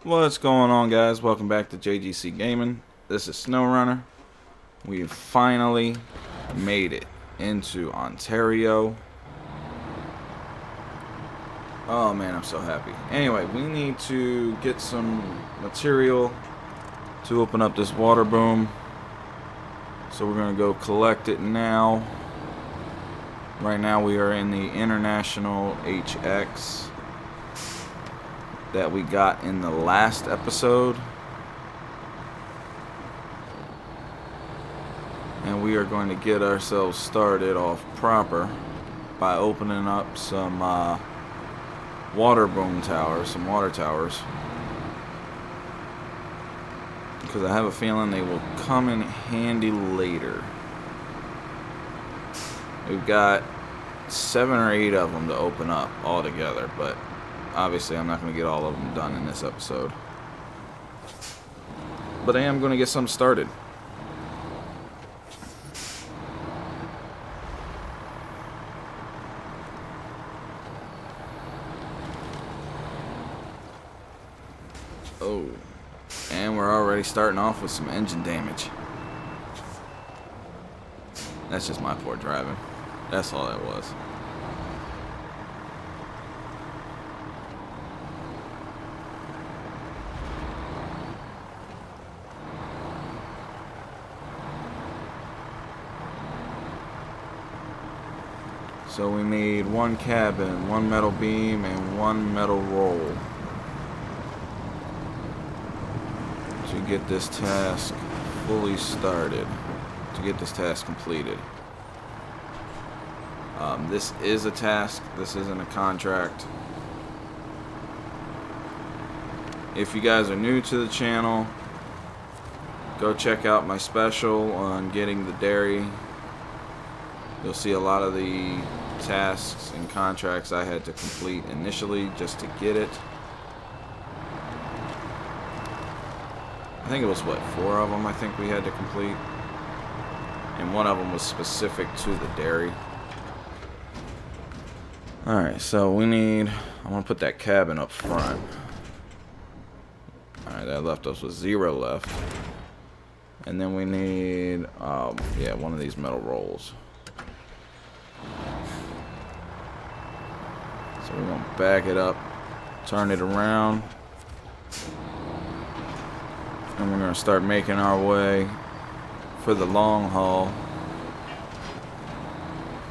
What's going on, guys? Welcome back to JGC Gaming. This is Snowrunner. We've finally made it into Ontario. Oh man, I'm so happy. Anyway, we need to get some material to open up this water boom. So we're going to go collect it now. Right now we are in the International HX that we got in the last episode, and we are going to get ourselves started off proper by opening up some water boom towers, some water towers, because I have a feeling they will come in handy later. We've got 7 or 8 of them to open up all together, but obviously, I'm not going to get all of them done in this episode. But I am going to get some started. Oh, and we're already starting off with some engine damage. That's just my poor driving. That's all that was. So we need 1 cabin, 1 metal beam, and 1 metal roll to get this task fully started, to get this task completed. This is a task, this isn't a contract. If you guys are new to the channel, go check out my special on getting the dairy. You'll see a lot of the tasks and contracts I had to complete initially just to get it. I think it was, what, 4 of them I think we had to complete. And 1 of them was specific to the dairy. Alright, so we need... I want to put that cabin up front. Alright, that left us with 0 left. And then we need, yeah, 1 of these metal rolls. So we're going to back it up, turn it around, and we're going to start making our way for the long haul.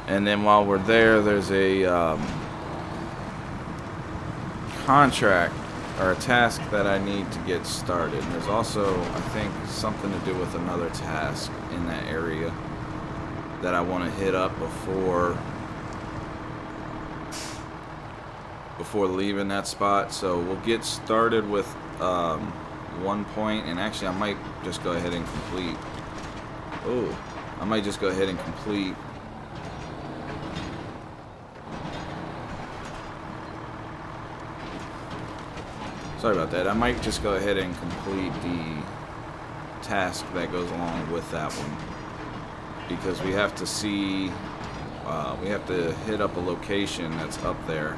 And then while we're there, there's a contract or a task that I need to get started. And there's also, I think, something to do with another task in that area that I want to hit up before leaving that spot. So we'll get started with 1 point, and actually I might just go ahead and complete. Oh, I might just go ahead and complete. Sorry about that. I might just go ahead and complete the task that goes along with that one, because we have to see, we have to hit up a location that's up there,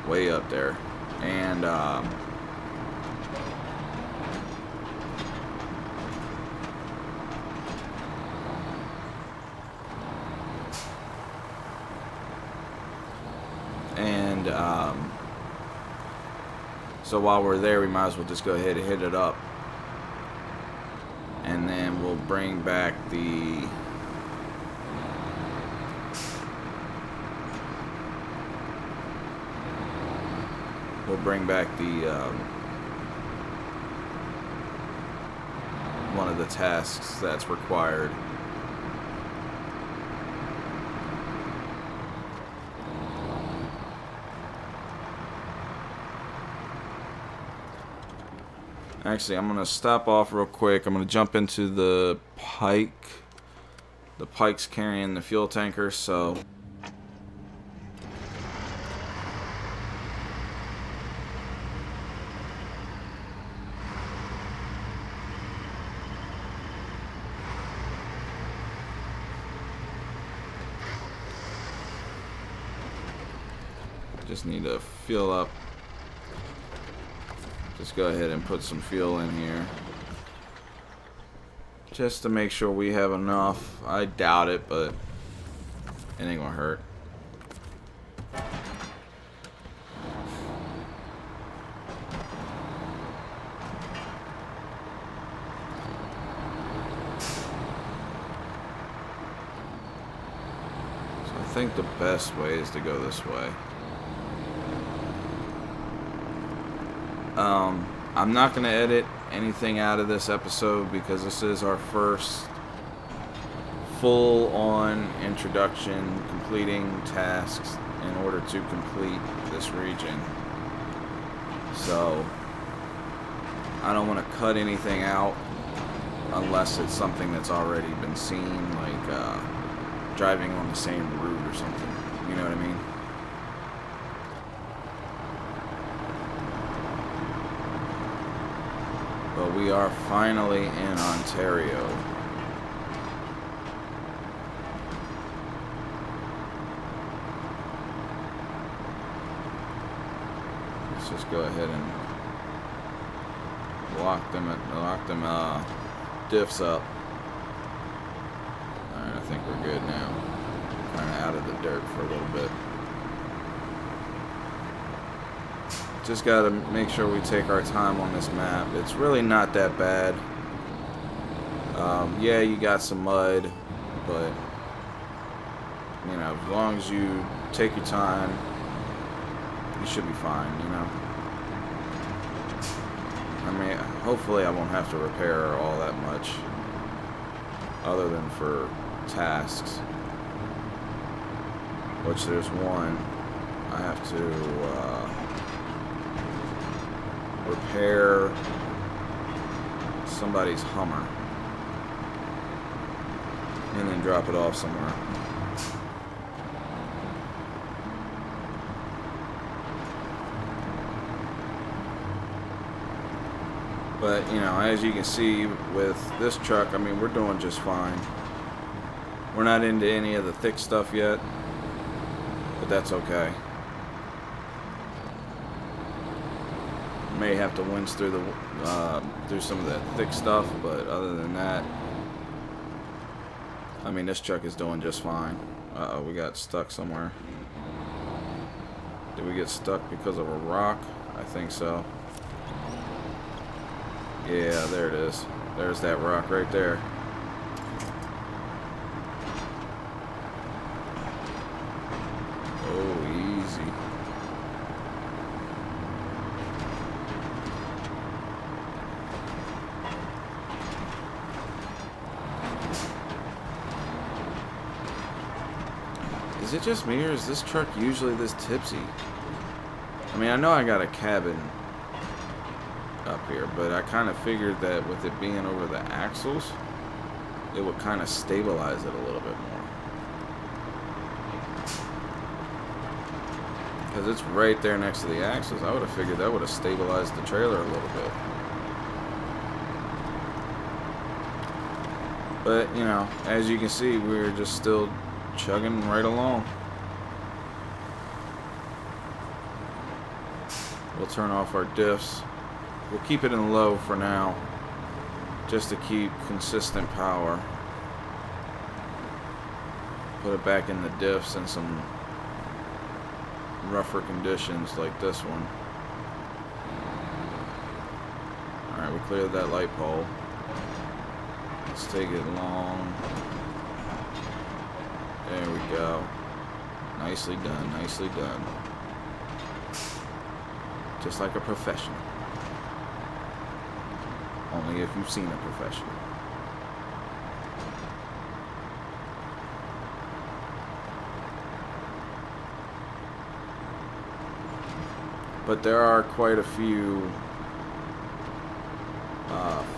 way up there, and so while we're there, we might as well just go ahead and hit it up, and then we'll bring back the one of the tasks that's required. Actually, I'm going to stop off real quick. I'm going to jump into the pike. The pike's carrying the fuel tanker, so... Just need to fill up Just go ahead and put some fuel in here. Just to make sure we have enough. I doubt it, but it ain't gonna hurt. So I think the best way is to go this way. I'm not going to edit anything out of this episode because this is our first full-on introduction, completing tasks in order to complete this region. So I don't want to cut anything out unless it's something that's already been seen, like driving on the same route or something. You know what I mean? But we are finally in Ontario. Let's just go ahead and lock them diffs up. Alright, I think we're good now. Kind of out of the dirt for a little bit. Just gotta make sure we take our time on this map. It's really not that bad. Yeah, you got some mud, but you know, as long as you take your time, you should be fine, you know. I mean, hopefully I won't have to repair all that much, other than for tasks, which there's one. I have to repair somebody's Hummer and then drop it off somewhere. But you know, as you can see with this truck, I mean, we're doing just fine. We're not into any of the thick stuff yet, but that's okay. May have to winch through the through some of that thick stuff, but other than that, I mean, this truck is doing just fine. Uh-oh, we got stuck somewhere. Did we get stuck because of a rock? I think so. Yeah, there it is. There's that rock right there. Oh, easy. Is it just me, or is this truck usually this tipsy? I mean, I know I got a cabin up here, but I kind of figured that with it being over the axles, it would kind of stabilize it a little bit more. Because it's right there next to the axles. I would have figured that would have stabilized the trailer a little bit. But, you know, as you can see, we're just still chugging right along. We'll turn off our diffs. We'll keep it in low for now, just to keep consistent power. Put it back in the diffs in some rougher conditions like this one. Alright, we cleared that light pole. Let's take it long. There we go. Nicely done, nicely done. Just like a professional. Only if you've seen a professional. But there are quite a few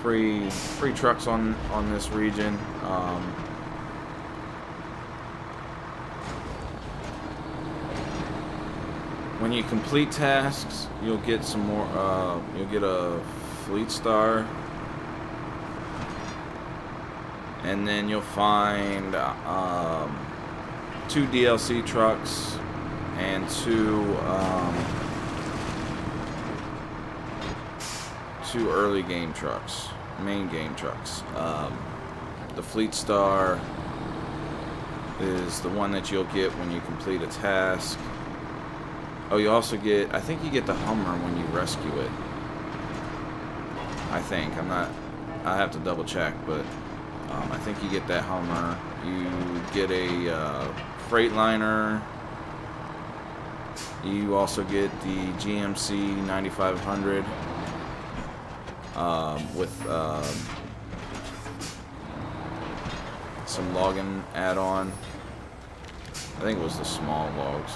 free trucks on this region. When you complete tasks, you'll get some more. You'll get a Fleet Star, and then you'll find 2 DLC trucks and 2 two early game trucks, main game trucks. The Fleet Star is the one that you'll get when you complete a task. Oh, you also get, I think you get the Hummer when you rescue it. I think, I have to double check, but I think you get that Hummer. You get a Freightliner. You also get the GMC 9500 with some logging add-on. I think it was the small logs.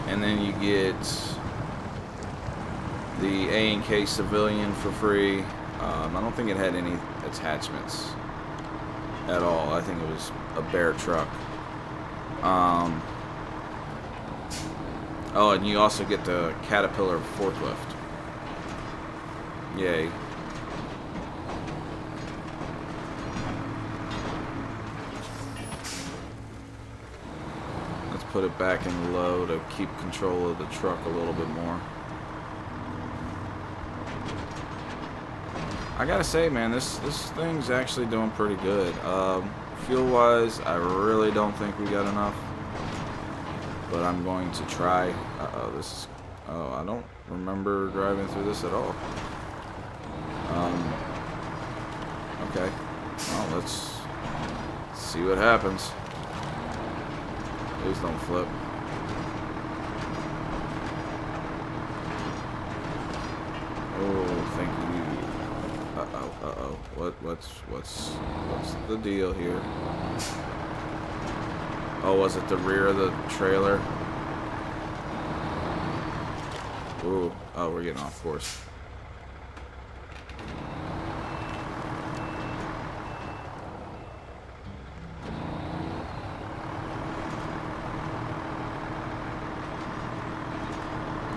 And then you get the A&K Civilian for free. I don't think it had any attachments at all. I think it was a bare truck. Oh, and you also get the Caterpillar forklift. Yay. Let's put it back in low to keep control of the truck a little bit more. I gotta say, man, this thing's actually doing pretty good. Fuel-wise, I really don't think we got enough, but I'm going to try. Oh, I don't remember driving through this at all. Okay. Well, let's see what happens. Please don't flip. Oh, thank you. Uh-oh. What's the deal here? Oh, was it the rear of the trailer? Ooh. Oh, we're getting off course.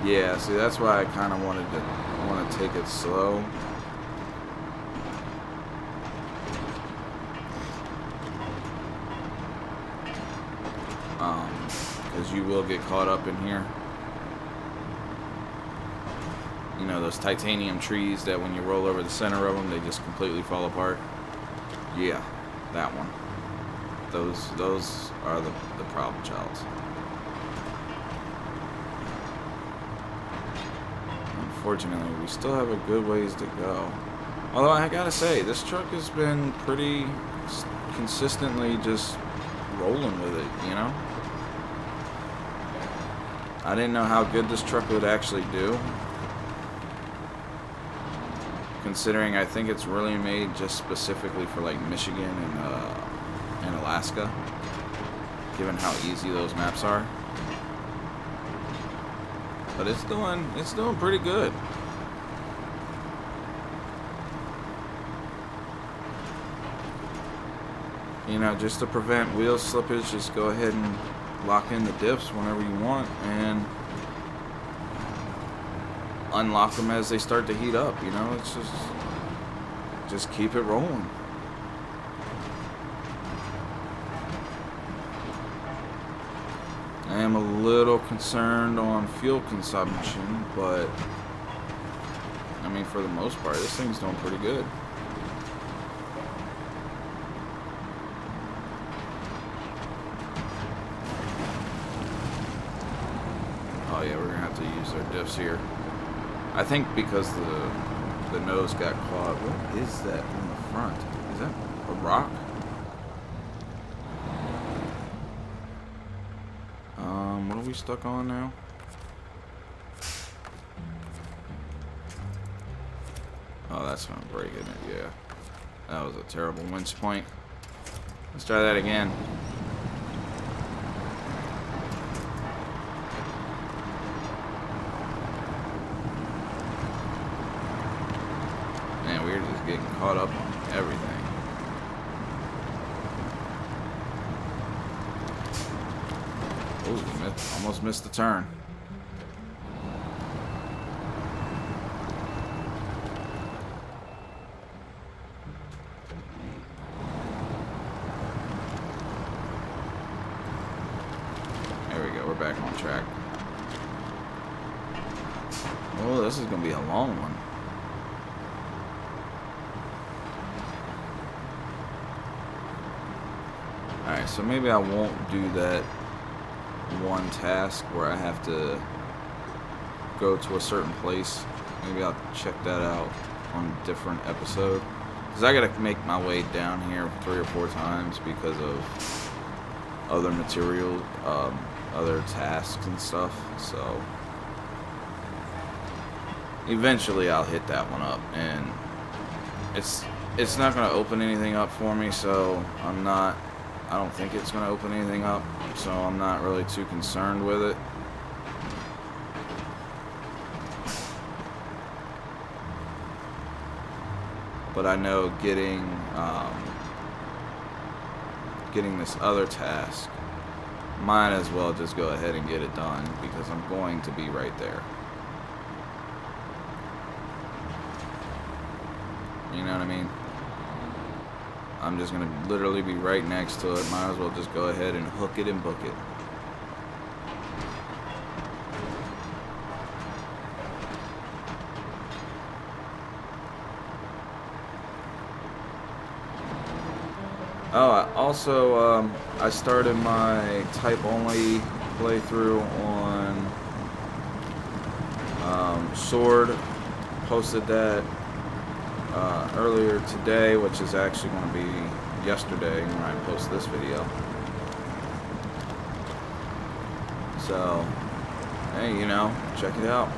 Yeah, see, that's why I kind of want to take it slow. Because you will get caught up in here. You know, those titanium trees that when you roll over the center of them, they just completely fall apart. Yeah, that one. Those are the problem childs. Unfortunately, we still have a good ways to go. Although I gotta say, this truck has been pretty consistently just rolling with it, you know? I didn't know how good this truck would actually do, considering I think it's really made just specifically for like Michigan and Alaska, given how easy those maps are. But it's doing pretty good. You know, just to prevent wheel slippage, just go ahead and lock in the diffs whenever you want and unlock them as they start to heat up. You know, it's just keep it rolling. I am a little concerned on fuel consumption, but I mean, for the most part, this thing's doing pretty good. Oh yeah, we're gonna have to use our diffs here. I think because the nose got caught. What is that in the front? Is that a rock? What are we stuck on now? Oh, that's gonna break, isn't it? Yeah. That was a terrible winch point. Let's try that again. Man, we're just getting caught up on everything. Oh, almost missed the turn. There we go. Okay, we're back on track. Oh, this is gonna be a long one. Alright, so maybe I won't do that one task where I have to go to a certain place. Maybe I'll check that out on a different episode. Because I gotta make my way down here 3 or 4 times because of other material, other tasks and stuff. So eventually I'll hit that one up, and it's not gonna open anything up for me, so I don't think it's gonna open anything up, so I'm not really too concerned with it. But I know getting this other task, might as well just go ahead and get it done because I'm going to be right there. You know what I mean? I'm just going to literally be right next to it. Might as well just go ahead and hook it and book it. Oh, I started my type-only playthrough on Sword. Posted that earlier today, which is actually going to be yesterday when I post this video. So, hey, you know, check it out.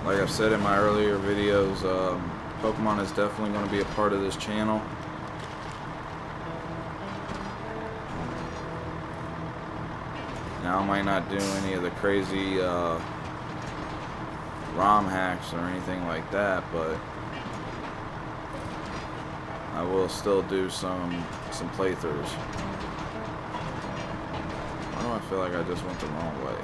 Like I've said in my earlier videos, Pokemon is definitely going to be a part of this channel. Now I might not do any of the crazy ROM hacks or anything like that, but I will still do some playthroughs. Why do I feel like I just went the wrong way?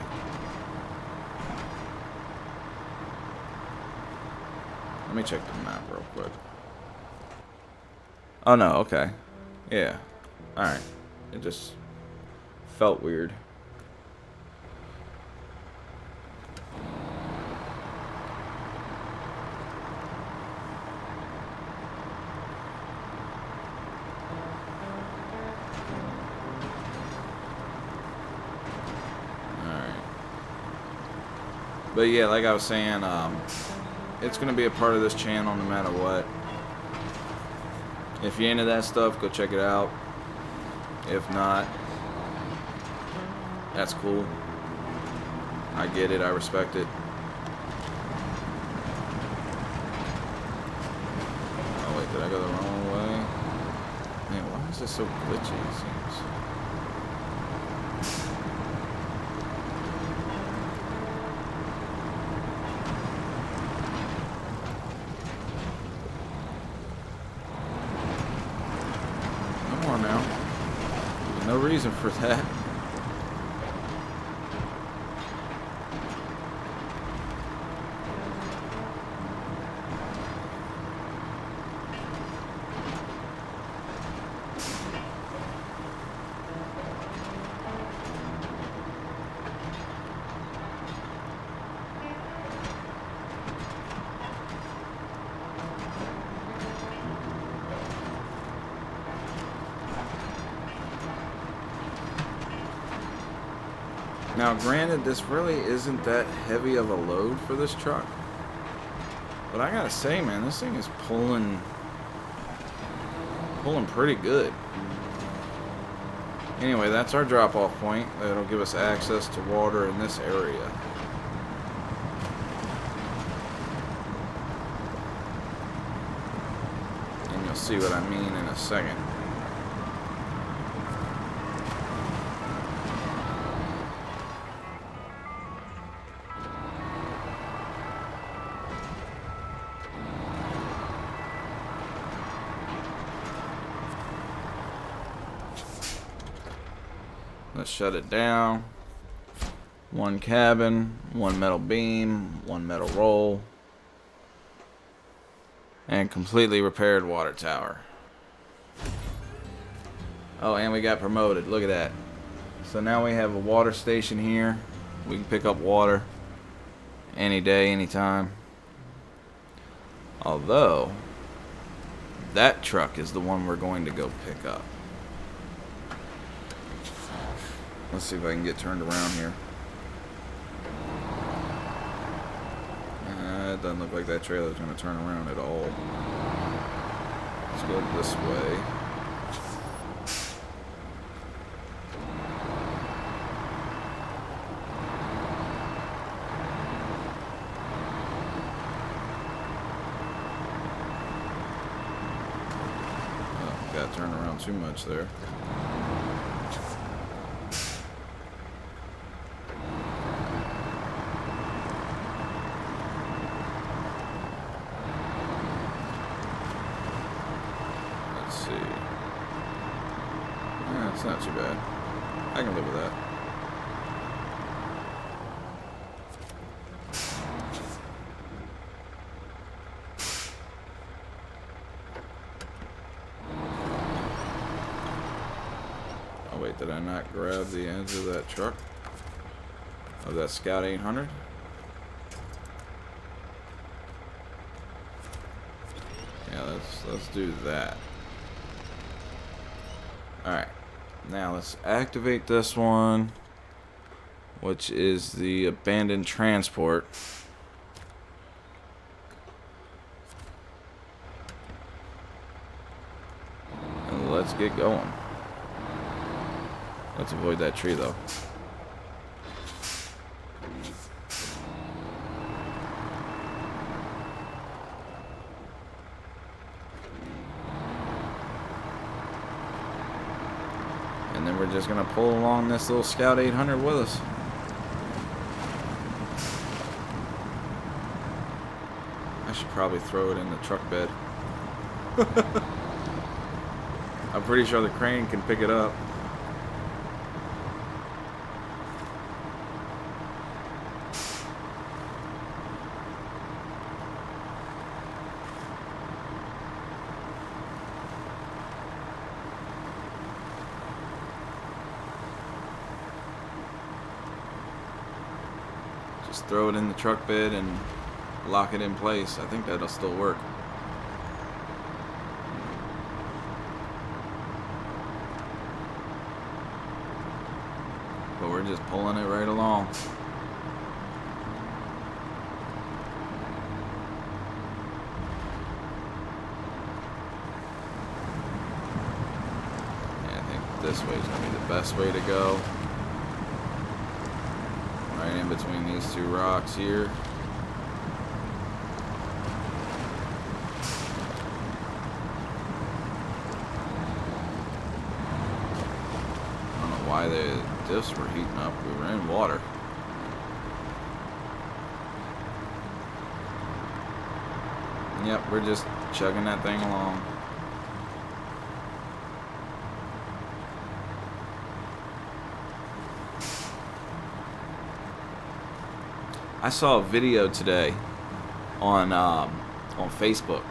Let me check the map real quick. Oh no, okay. Yeah. Alright. It just felt weird. But yeah, like I was saying, it's going to be a part of this channel no matter what. If you're into that stuff, go check it out. If not, that's cool. I get it, I respect it. Oh wait, did I go the wrong way? Man, why is this so glitchy, it seems? Now. No reason for that. Now, granted, this really isn't that heavy of a load for this truck. But I gotta say, man, this thing is pulling pretty good. Anyway, that's our drop-off point. That'll give us access to water in this area. And you'll see what I mean in a second. Let's shut it down. 1 cabin, 1 metal beam, 1 metal roll, and completely repaired water tower. Oh, and we got promoted. Look at that. So now we have a water station here. We can pick up water any day, anytime. Although, that truck is the one we're going to go pick up. Let's see if I can get turned around here. It doesn't look like that trailer's going to turn around at all. Let's go this way. Oh, got to turn around too much there. It's not too bad. I can live with that. Oh wait, did I not grab the ends of that truck? Of that Scout 800? Yeah, let's do that. Alright. Now let's activate this one, which is the abandoned transport. And let's get going. Let's avoid that tree though. And then we're just gonna pull along this little Scout 800 with us. I should probably throw it in the truck bed. I'm pretty sure the crane can pick it up. Just throw it in the truck bed and lock it in place. I think that'll still work. But we're just pulling it right along. Yeah, I think this way is going to be the best way to go. Right in between these two rocks here. I don't know why the diffs were heating up. We were in water. Yep, we're just chugging that thing along. I saw a video today on Facebook.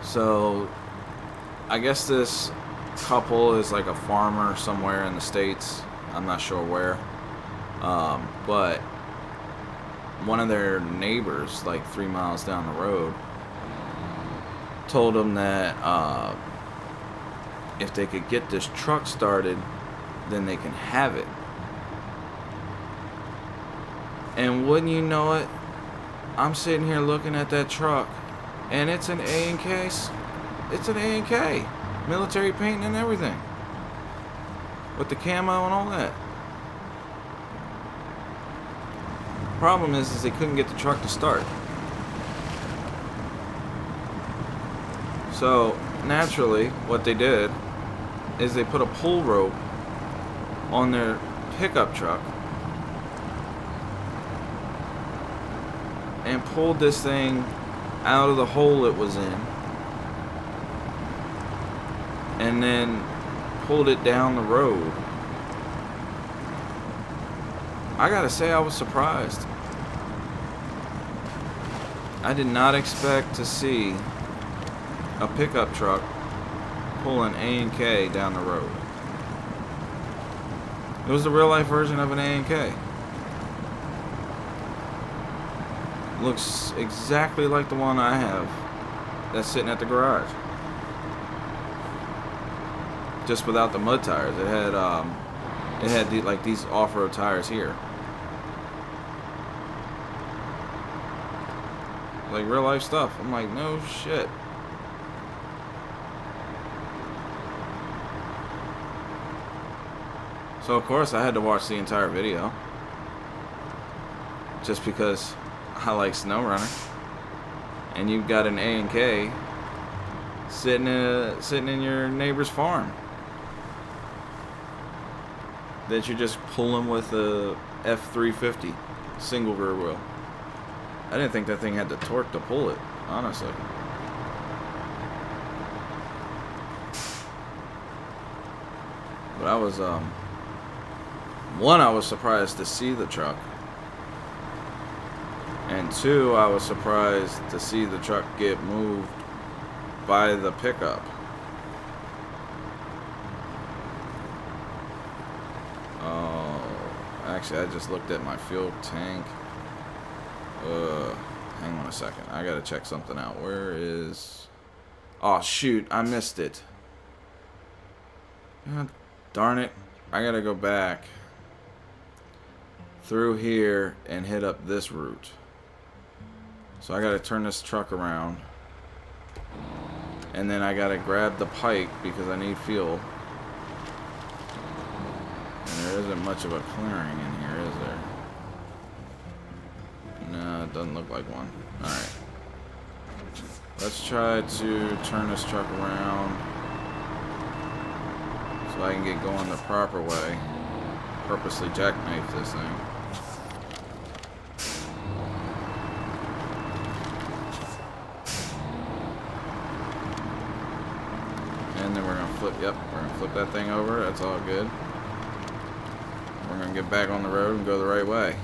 So I guess this couple is like a farmer somewhere in the States. I'm not sure where. But one of their neighbors, like 3 miles down the road, told them that if they could get this truck started, then they can have it. And wouldn't you know it, I'm sitting here looking at that truck, and it's an A&K. It's an A&K, military paint and everything, with the camo and all that. Problem is they couldn't get the truck to start. So naturally, what they did is they put a pull rope on their pickup truck and pulled this thing out of the hole it was in, and then pulled it down the road. I gotta say, I was surprised. I did not expect to see a pickup truck pull an A&K down the road. It was the real life version of an A&K. Looks exactly like the one I have that's sitting at the garage. Just without the mud tires. It had like these off-road tires here. Like real life stuff. I'm like, no shit. So of course I had to watch the entire video. Just because I like Snowrunner. And you've got an A&K sitting in your neighbor's farm that you're just pulling with a F350 single rear wheel. I didn't think that thing had the torque to pull it, honestly. But I was one, I was surprised to see the truck. And two, I was surprised to see the truck get moved by the pickup. Oh, actually, I just looked at my fuel tank. Hang on a second. I gotta check something out. Where is... Oh, shoot. I missed it. God darn it. I gotta go back through here and hit up this route. So I gotta turn this truck around. And then I gotta grab the pike because I need fuel. And there isn't much of a clearing in here, is there? No, it doesn't look like one. Alright. Let's try to turn this truck around so I can get going the proper way. Purposely jackknife this thing. And then we're gonna flip, yep, we're gonna flip that thing over. That's all good. We're gonna get back on the road and go the right way.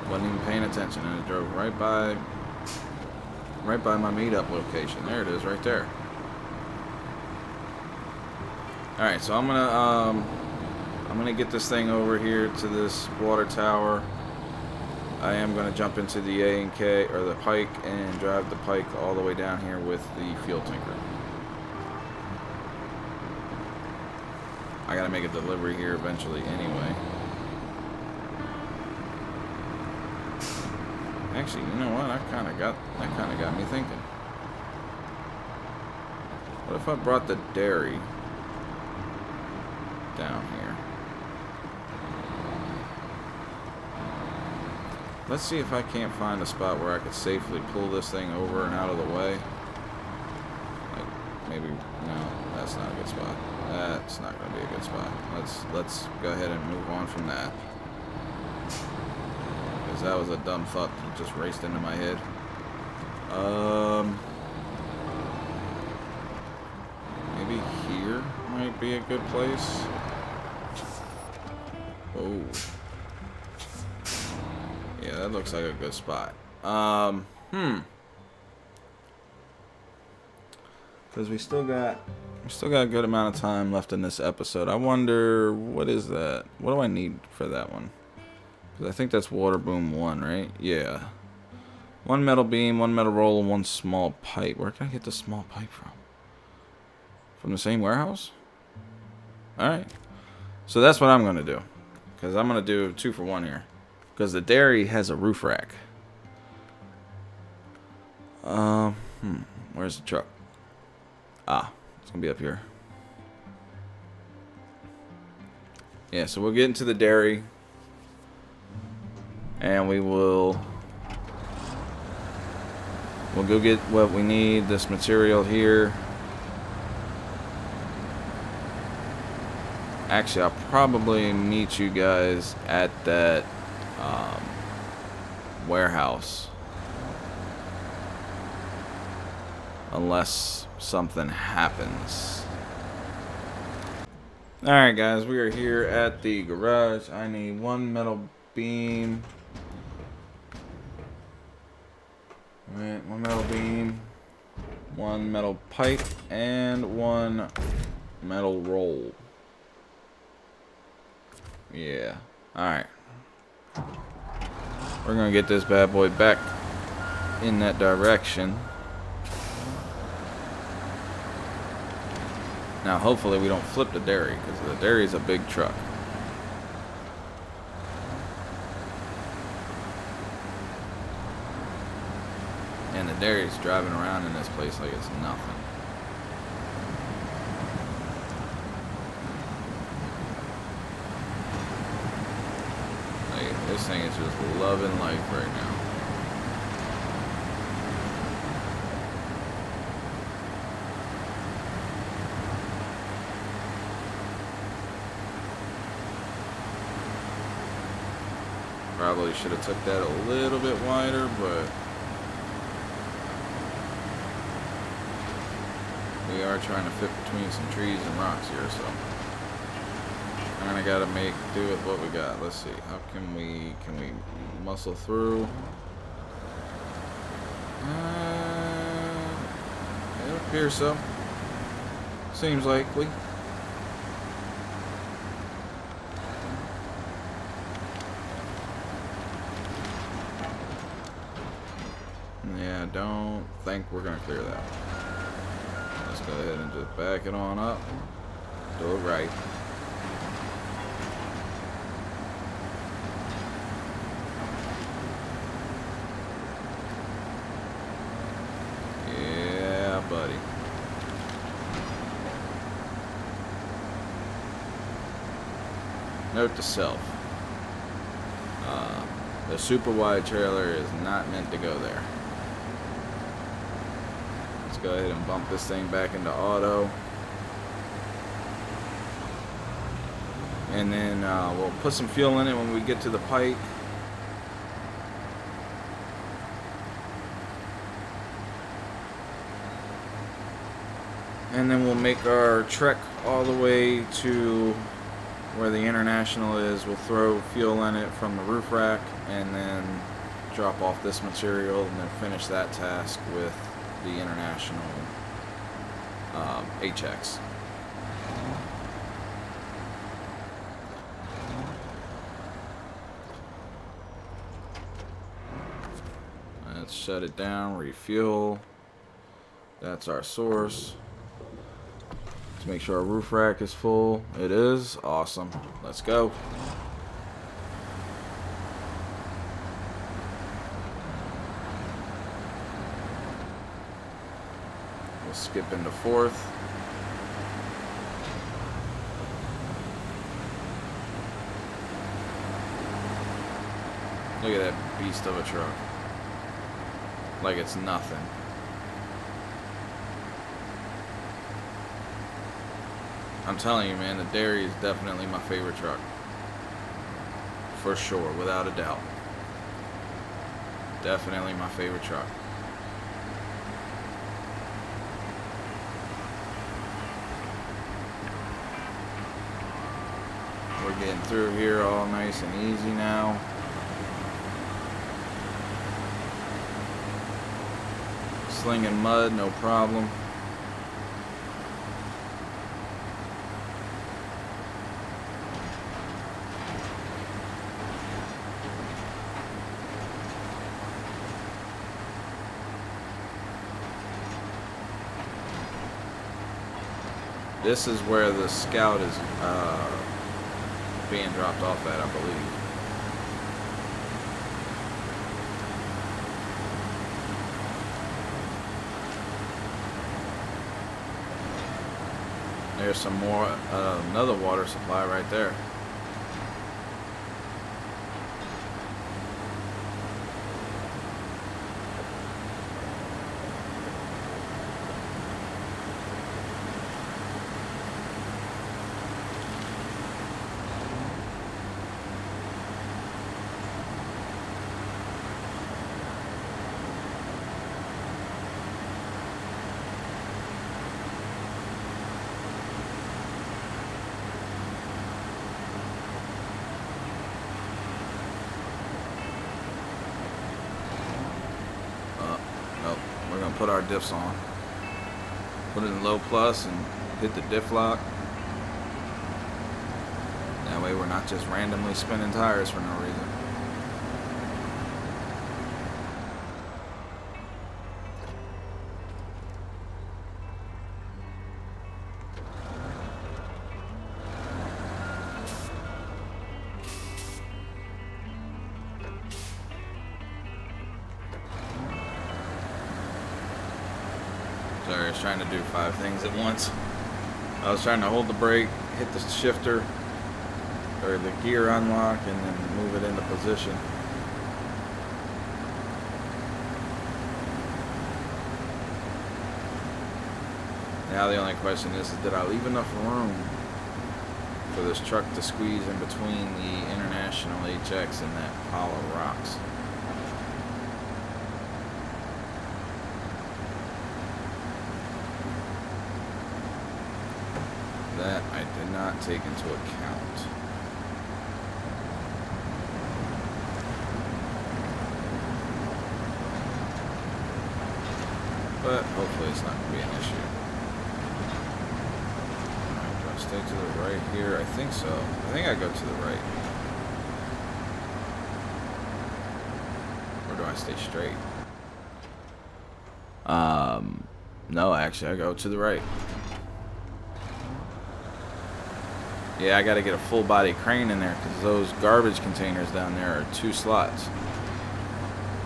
Wasn't even paying attention, and it drove right by my meetup location. There it is, right there. All right, so I'm gonna get this thing over here to this water tower. I am gonna jump into the A&K or the pike and drive the pike all the way down here with the fuel tanker. I gotta make a delivery here eventually anyway. Actually, you know what? That kind of got me thinking. What if I brought the dairy down here? Let's see if I can't find a spot where I could safely pull this thing over and out of the way. Like maybe no, that's not a good spot. That's not going to be a good spot. Let's go ahead and move on from that. Because that was a dumb thought that just raced into my head. Maybe here might be a good place. Oh. Yeah, that looks like a good spot. Because we still got a good amount of time left in this episode. I wonder, what is that? What do I need for that one? Because I think that's water boom 1, right? Yeah. 1 metal beam, 1 metal roll, and 1 small pipe. Where can I get the small pipe from? From the same warehouse? Alright. So that's what I'm going to do. Because I'm going to do 2 for 1 here. Because the dairy has a roof rack. Where's the truck? Ah, it's going to be up here. Yeah, so we'll get into the dairy. And we'll go get what we need, this material here. Actually, I'll probably meet you guys at that warehouse unless something happens. Alright guys, we are here at the garage. I need one metal beam. Alright, one metal beam, one metal pipe, and one metal roll. Yeah. Alright. We're gonna get this bad boy back in that direction. Now hopefully we don't flip the dairy, because the dairy is a big truck. And the dairy's driving around in this place like it's nothing. Like, this thing is just loving life right now. Probably should have took that a little bit wider, but we are trying to fit between some trees and rocks here, so kinda gotta make do with what we got. Let's see, how can we muscle through? It appears so. Seems likely. Yeah, I don't think we're gonna clear that. Let's go ahead and just back it on up. Do it right. Yeah, buddy. Note to self. The super wide trailer is not meant to go there. Let's go ahead and bump this thing back into auto. And then we'll put some fuel in it when we get to the pipe. And then we'll make our trek all the way to where the International is. We'll throw fuel in it from the roof rack and then drop off this material and then finish that task with the International HX. Let's shut it down, refuel. That's our source. Let's make sure our roof rack is full. It is. Awesome. Let's go. We'll skip into fourth. Look at that beast of a truck. Like it's nothing. I'm telling you, man, the dairy is definitely my favorite truck. For sure, without a doubt. Definitely my favorite truck. We're getting through here all nice and easy now. Slinging mud, no problem. This is where the Scout is being dropped off at, I believe. There's some more, another water supply right there. put our diffs on. Put it in low plus and hit the diff lock. That way we're not just randomly spinning tires for no reason. Sorry, I was trying to do 5 things at once. I was trying to hold the brake, hit the shifter, or the gear unlock, and then move it into position. Now the only question is did I leave enough room for this truck to squeeze in between the International HX and that pile of rocks? That I did not take into account. But hopefully it's not going to be an issue. Alright, do I stay to the right here? I think so. I think I go to the right. Or do I stay straight? No, actually I go to the right. Yeah, I gotta get a full body crane in there because those garbage containers down there are 2 slots.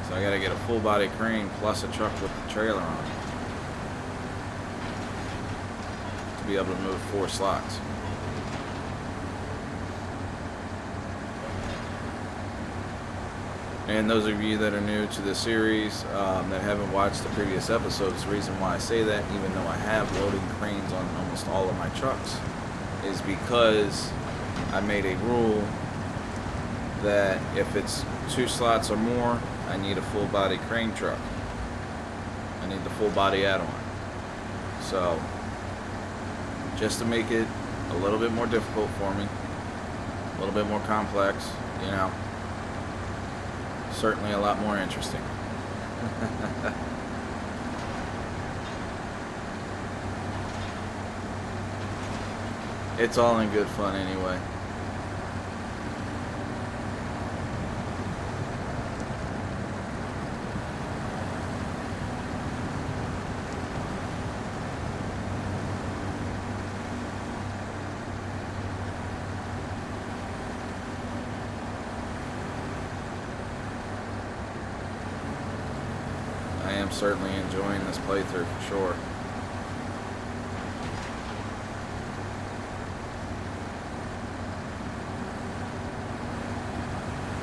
So I gotta get a full body crane plus a truck with the trailer on it to be able to move 4 slots. And those of you that are new to the series that haven't watched the previous episodes, the reason why I say that, even though I have loading cranes on almost all of my trucks, is because I made a rule that if it's 2 slots or more, I need a full body crane truck. I need the full body add-on. So, just to make it a little bit more difficult for me, a little bit more complex, you know, certainly a lot more interesting. It's all in good fun anyway. I am certainly enjoying this playthrough for sure.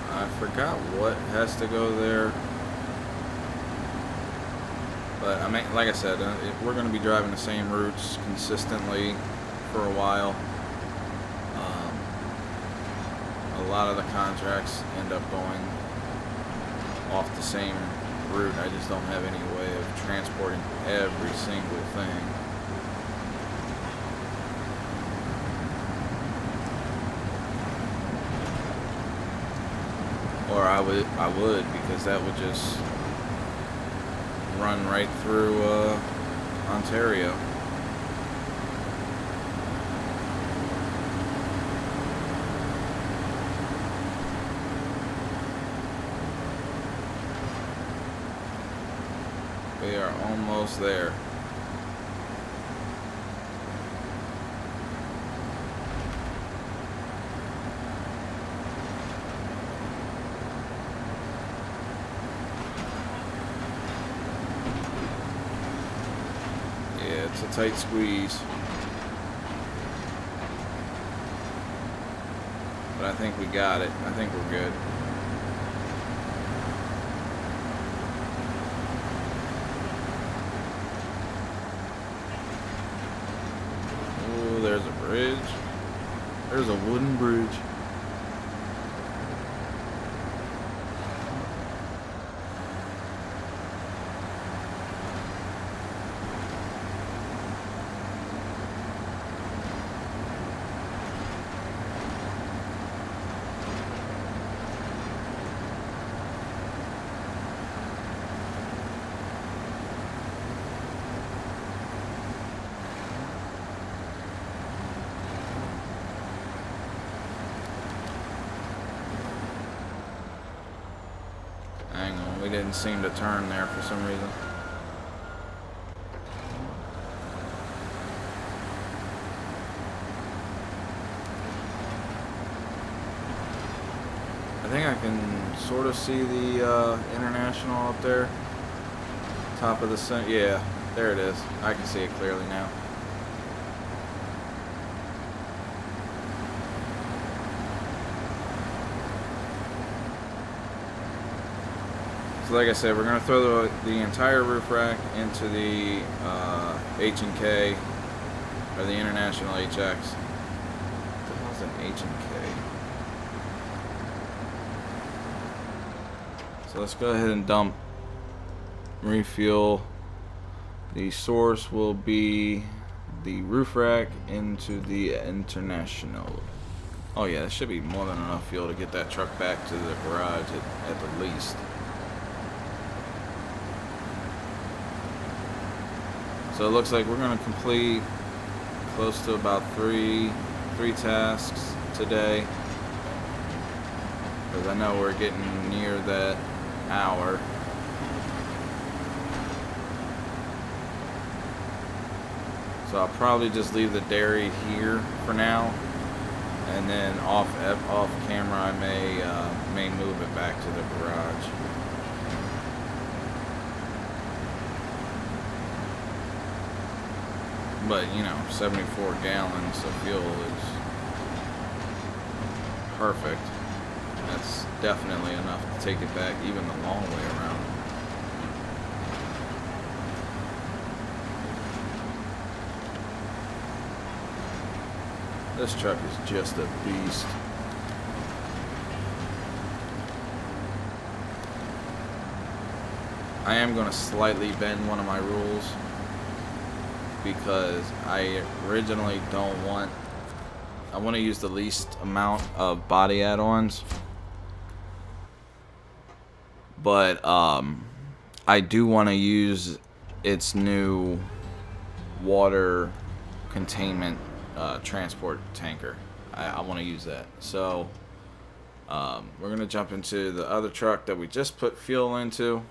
I forgot what has to go there, but I mean, like I said, we're going to be driving the same routes consistently for a while. A lot of the contracts end up going off the same route. I just don't have any way of transporting every single thing. Or I would, because that would just run right through Ontario. We are almost there. It's a tight squeeze, but I think we got it. I think we're good. Oh, there's a bridge. There's a wooden bridge. We didn't seem to turn there for some reason. I think I can sort of see the International up there. Top of the center. Yeah, there it is. I can see it clearly now. So like I said, we're going to throw the entire roof rack into the H&K, or the International HX. What the hell's an H&K? So let's go ahead and dump refuel. The source will be the roof rack into the International. Oh yeah, that should be more than enough fuel to get that truck back to the garage at the least. So it looks like we're going to complete close to about three tasks today, because I know we're getting near that hour. So I'll probably just leave the dairy here for now, and then off camera I may move it back to the garage. But, you know, 74 gallons of fuel is perfect. That's definitely enough to take it back even the long way around. This truck is just a beast. I am going to slightly bend one of my rules, because I originally I want to use the least amount of body add-ons, but I do want to use its new water containment transport tanker. I want to use that. So we're going to jump into the other truck that we just put fuel into.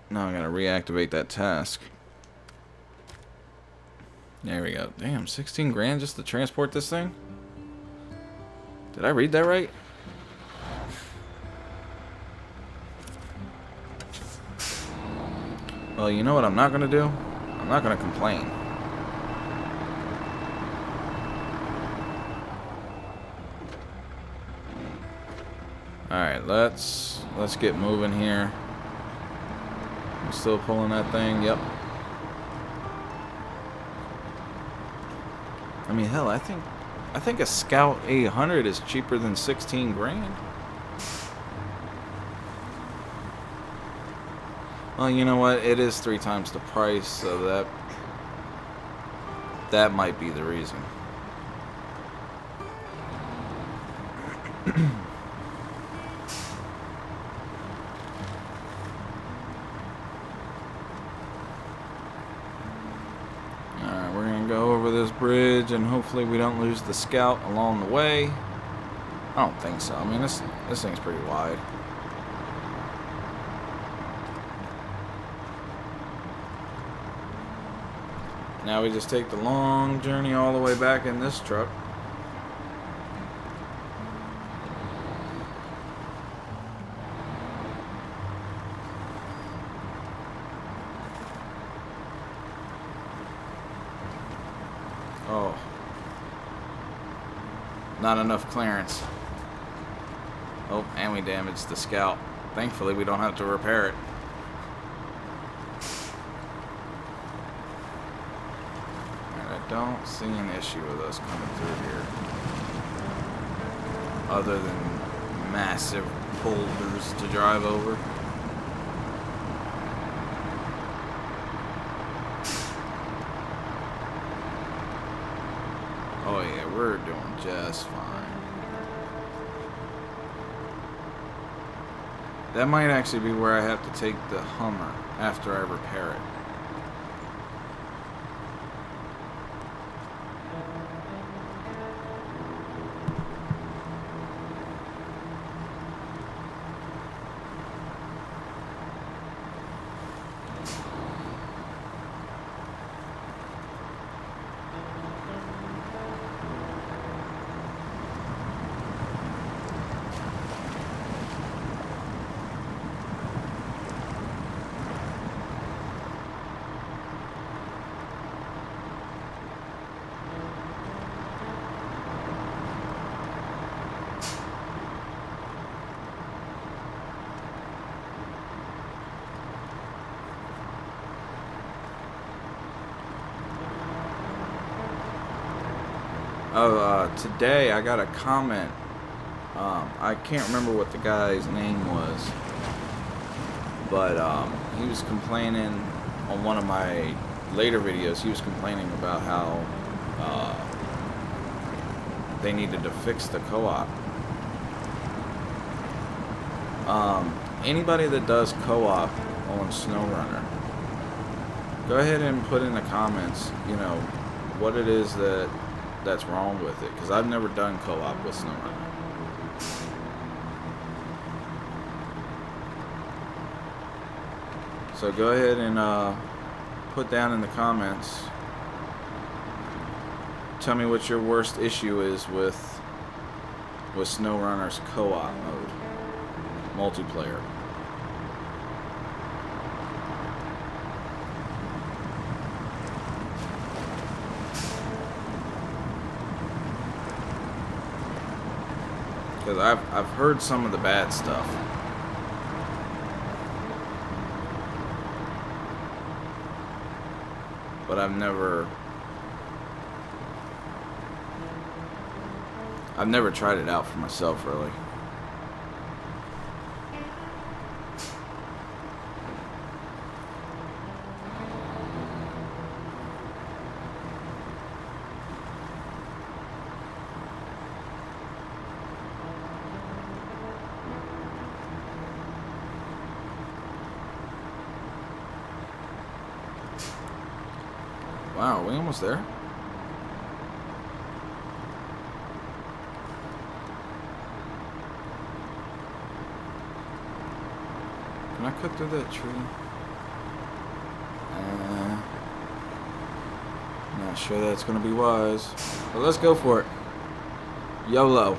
Now I gotta reactivate that task. There we go. Damn, 16 grand just to transport this thing? Did I read that right? Well, you know what I'm not gonna do? I'm not gonna complain. Alright, let's get moving here. I'm still pulling that thing, yep. I mean, hell, I think a Scout 800 is cheaper than 16 grand. Well, you know what? It is 3 times the price, so that might be the reason. This bridge, and hopefully we don't lose the Scout along the way. I don't think so. I mean, this thing's pretty wide. Now we just take the long journey all the way back in this truck. Oh. Not enough clearance. Oh, and we damaged the Scout. Thankfully, we don't have to repair it. And I don't see an issue with us coming through here, other than massive boulders to drive over. Oh yeah, we're doing just fine. That might actually be where I have to take the Hummer after I repair it. Today I got a comment. I can't remember what the guy's name was, but he was complaining on one of my later videos. He was complaining about how they needed to fix the co-op. Anybody that does co-op on Snowrunner, go ahead and put in the comments, you know, what it is that's wrong with it, because I've never done co-op with Snowrunner. So go ahead and put down in the comments, tell me what your worst issue is with Snowrunner's co-op mode, multiplayer. Because I've heard some of the bad stuff. But I've never tried it out for myself, really. Wow, are we almost there? Can I cut through that tree? Not sure that's gonna be wise. But let's go for it. YOLO.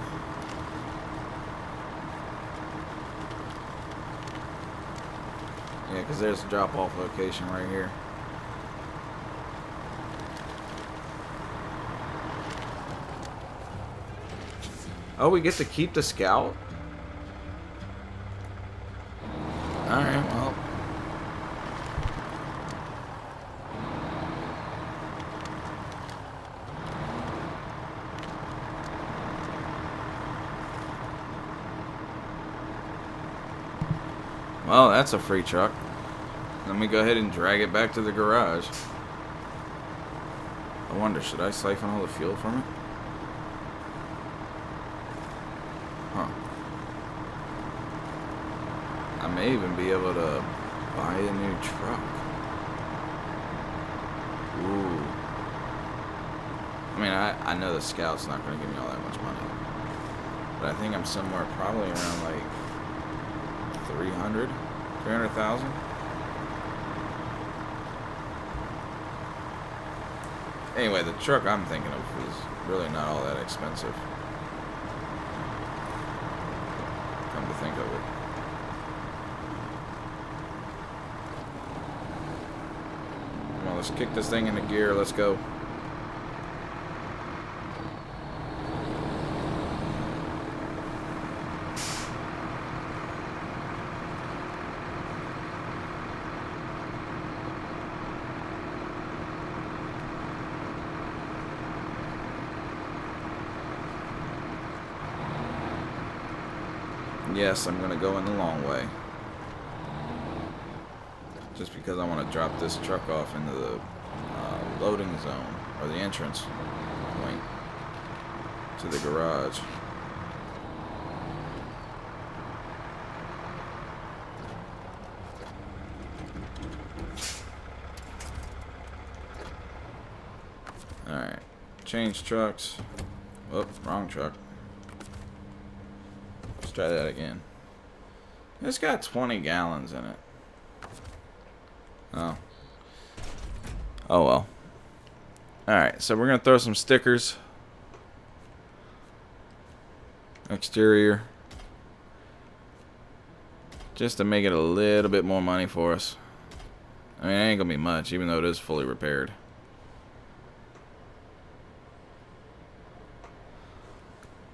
Yeah, because there's a drop-off location right here. Oh, we get to keep the scout? Alright, well. Well, that's a free truck. Let me go ahead and drag it back to the garage. I wonder, should I siphon all the fuel from it? Huh. I may even be able to buy a new truck. Ooh. I mean, I know the Scout's not going to give me all that much money. But I think I'm somewhere probably around like 300,000. Anyway, the truck I'm thinking of is really not all that expensive. Come to think of it. Come on, let's kick this thing into gear. Let's go. Yes, I'm going to go in the long way. Just because I want to drop this truck off into the loading zone, or the entrance point to the garage. Alright, change trucks. Oh, wrong truck. Try that again. It's got 20 gallons in it. Oh. Oh well. Alright, so we're going to throw some stickers. Exterior. Just to make it a little bit more money for us. I mean, it ain't going to be much, even though it is fully repaired.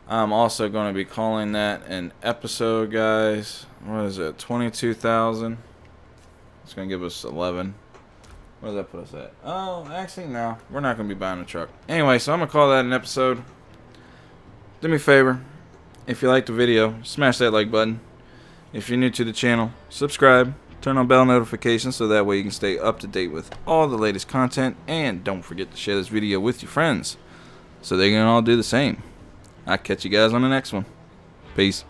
I'm also going to be calling that an episode, guys. What is it? 22,000. It's going to give us 11. What does that put us at? Oh, actually, no. We're not going to be buying a truck. Anyway, so I'm going to call that an episode. Do me a favor. If you liked the video, smash that like button. If you're new to the channel, subscribe. Turn on bell notifications so that way you can stay up to date with all the latest content. And don't forget to share this video with your friends so they can all do the same. I'll catch you guys on the next one. Peace.